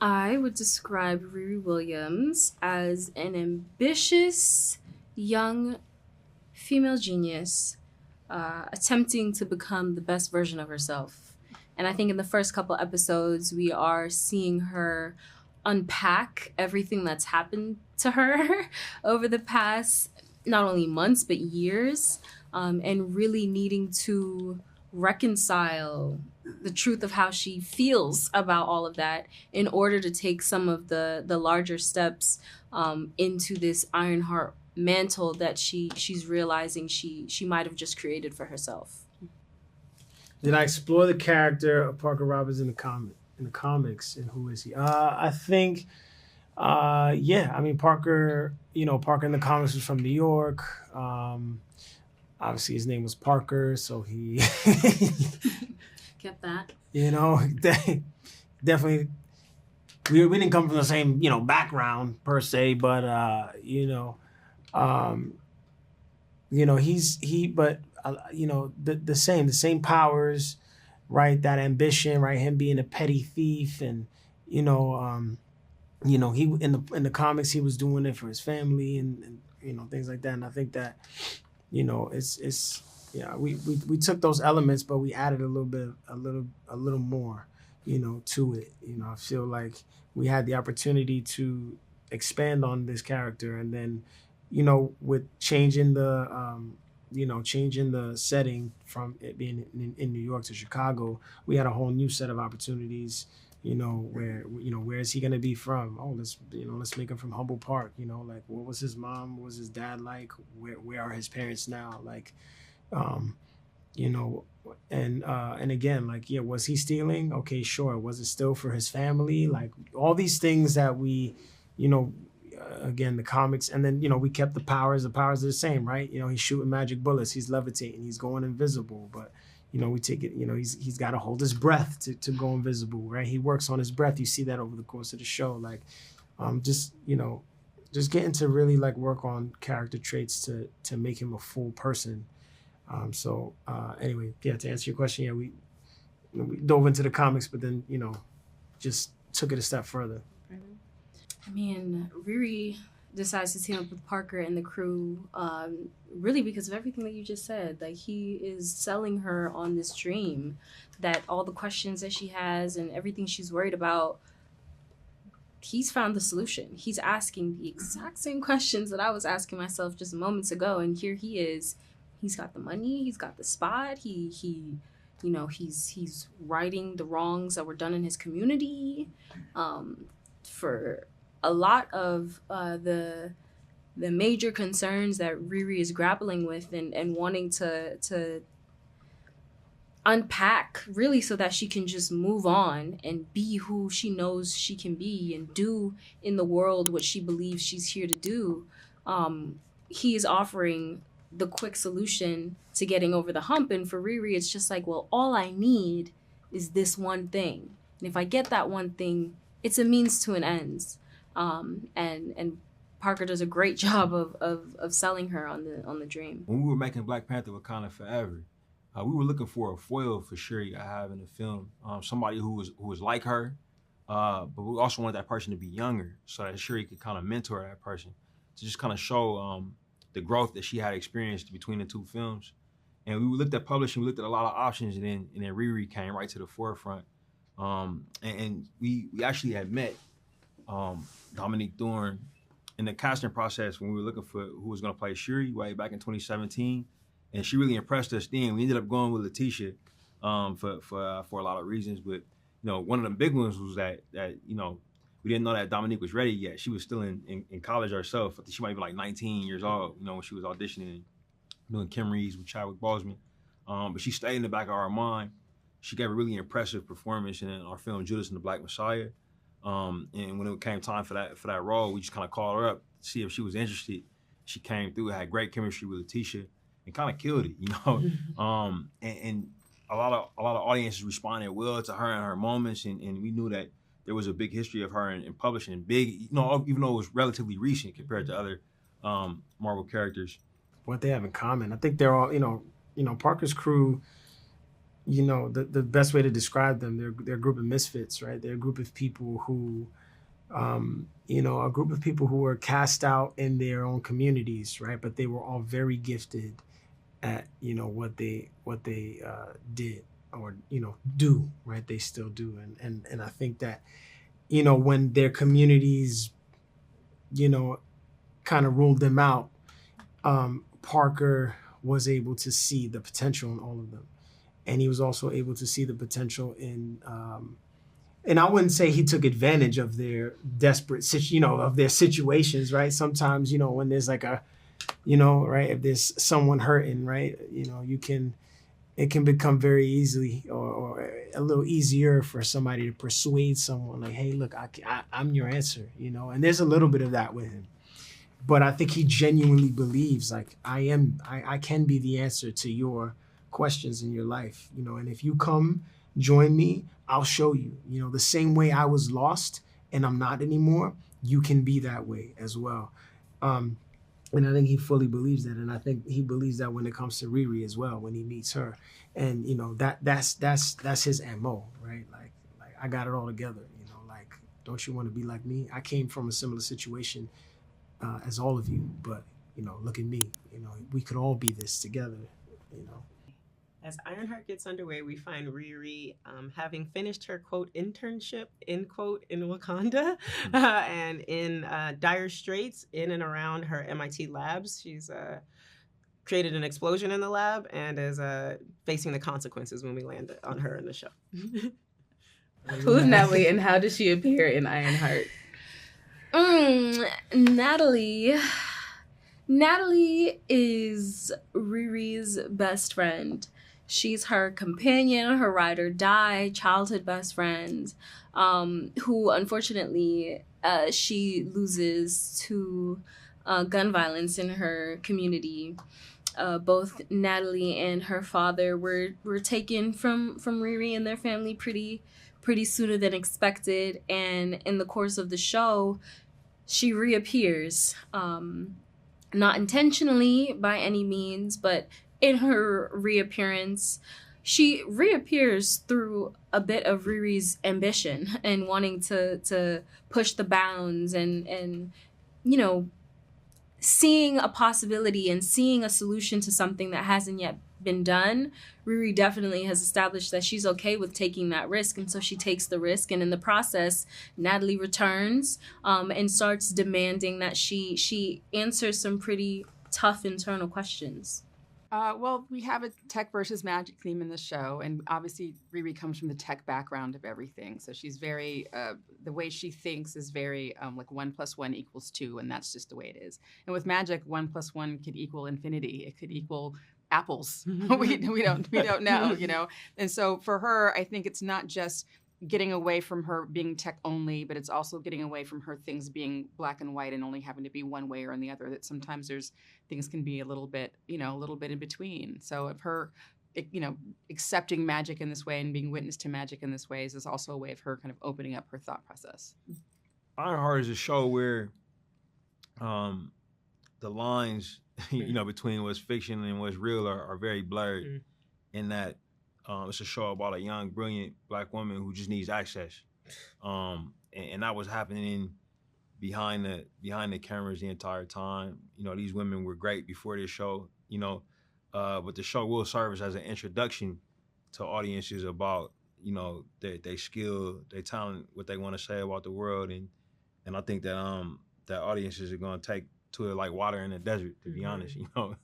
I would describe Riri Williams as an ambitious young female genius attempting to become the best version of herself. And I think in the first couple episodes, we are seeing her unpack everything that's happened to her over the past not only months, but years, and really needing to reconcile the truth of how she feels about all of that in order to take some of the larger steps into this Ironheart mantle that she's realizing she might have just created for herself. Did I explore the character of Parker Roberts in the comics, and who is he? I think, yeah. I mean, Parker. Parker in the comics was from New York. Obviously, his name was Parker, so he kept that. Definitely. We didn't come from the same background per se, but the same powers, right? That ambition, right? Him being a petty thief, and he in the comics he was doing it for his family and things like that. And I think that we took those elements, but we added a little more to it. I feel like we had the opportunity to expand on this character, and then with changing the setting from it being in New York to Chicago, we had a whole new set of opportunities. Where is he gonna be from? Oh, let's make him from Humble Park. Like, what was his mom? What was his dad like? Where are his parents now? Like, and again, like, yeah, was he stealing? Okay, sure. Was it still for his family? Like, all these things that we, again, the comics, and then we kept the powers. The powers are the same, right? He's shooting magic bullets. He's levitating. He's going invisible, but. We take it, he's got to hold his breath to go invisible, right? He works on his breath. You see that over the course of the show. Like, just getting to really like work on character traits to make him a full person. Anyway, yeah, to answer your question, yeah, we dove into the comics, but then, just took it a step further. I mean, Riri decides to team up with Parker and the crew really because of everything that you just said. Like, he is selling her on this dream that all the questions that she has and everything she's worried about, he's found the solution. He's asking the exact same questions that I was asking myself just moments ago, and here he is. He's got the money, he's got the spot, he's righting the wrongs that were done in his community. For a lot of the major concerns that Riri is grappling with and wanting to unpack, really, so that she can just move on and be who she knows she can be and do in the world what she believes she's here to do. He is offering the quick solution to getting over the hump. And for Riri, it's just like, well, all I need is this one thing. And if I get that one thing, it's a means to an end. And Parker does a great job of selling her on the dream. When we were making Black Panther Wakanda Forever, we were looking for a foil for Shuri to have in the film, somebody who was like her, but we also wanted that person to be younger so that Shuri could kind of mentor that person to just kind of show the growth that she had experienced between the two films. And we looked at publishing, we looked at a lot of options, and then Riri came right to the forefront. And we actually had met Dominique Thorne in the casting process when we were looking for who was going to play Shuri way back in 2017, and she really impressed us then. We ended up going with Letitia for a lot of reasons, but one of the big ones was that we didn't know that Dominique was ready yet. She was still in college herself. I think she might be like 19 years old, when she was auditioning, doing Kim Reeves with Chadwick Boseman. But she stayed in the back of our mind. She gave a really impressive performance in our film Judas and the Black Messiah. And when it came time for that role, we just kind of called her up to see if she was interested. She came through, had great chemistry with Letitia, and kind of killed it, And a lot of audiences responded well to her and her moments, and we knew that there was a big history of her in publishing, big, even though it was relatively recent compared to other Marvel characters. What they have in common, I think they're all, Parker's crew, you know, the best way to describe them, they're a group of misfits, right? They're a group of people who, you know, a group of people who were cast out in their own communities, right? But they were all very gifted at, you know, what they did or, you know, do, right? They still do. And I think that, you know, when their communities, you know, kind of ruled them out, Parker was able to see the potential in all of them. And he was also able to see the potential in, and I wouldn't say he took advantage of their desperate, you know, of their situations, right? Sometimes, you know, when there's like a, you know, right, if there's someone hurting, right, you know, it can become very easily or a little easier for somebody to persuade someone like, hey, look, I'm your answer, you know, and there's a little bit of that with him. But I think he genuinely believes like I can be the answer to your questions in your life, you know, and if you come join me, I'll show you, you know, the same way I was lost and I'm not anymore, you can be that way as well. And I think he fully believes that. And I think he believes that when it comes to Riri as well, when he meets her. And, you know, that's his MO, right? Like I got it all together, you know, like, don't you want to be like me? I came from a similar situation as all of you, but, you know, look at me, you know, we could all be this together, you know. As Ironheart gets underway, we find Riri having finished her, quote, internship, end quote, in Wakanda and in dire straits in and around her MIT labs. She's created an explosion in the lab and is facing the consequences when we land on her in the show. Who's Natalie and how does she appear in Ironheart? Natalie is Riri's best friend. She's her companion, her ride or die, childhood best friend, who unfortunately she loses to gun violence in her community. Both Natalie and her father were taken from Riri and their family pretty sooner than expected. And in the course of the show, she reappears, not intentionally by any means, but in her reappearance, she reappears through a bit of Riri's ambition and wanting to push the bounds and you know, seeing a possibility and seeing a solution to something that hasn't yet been done. Riri definitely has established that she's okay with taking that risk, and so she takes the risk, and in the process, Natalie returns and starts demanding that she answers some pretty tough internal questions. Well, we have a tech versus magic theme in the show, and obviously Riri comes from the tech background of everything. So she's very, the way she thinks is very like 1 + 1 = 2, and that's just the way it is. And with magic, 1 + 1 could equal infinity. It could equal apples. we don't know, you know. And so for her, I think it's not just getting away from her being tech only, but it's also getting away from her things being black and white and only having to be one way or the other, that sometimes things can be a little bit in between. So of her, you know, accepting magic in this way and being witness to magic in this way is also a way of her kind of opening up her thought process. Ironheart is a show where the lines, you know, between what's fiction and what's real are very blurred, in that it's a show about a young, brilliant Black woman who just needs access, and that was happening behind the cameras the entire time. You know, these women were great before this show, you know, but the show will serve as an introduction to audiences about, you know, their skill, their talent, what they want to say about the world, and I think that that audiences are going to take to it like water in the desert, to be honest, you know.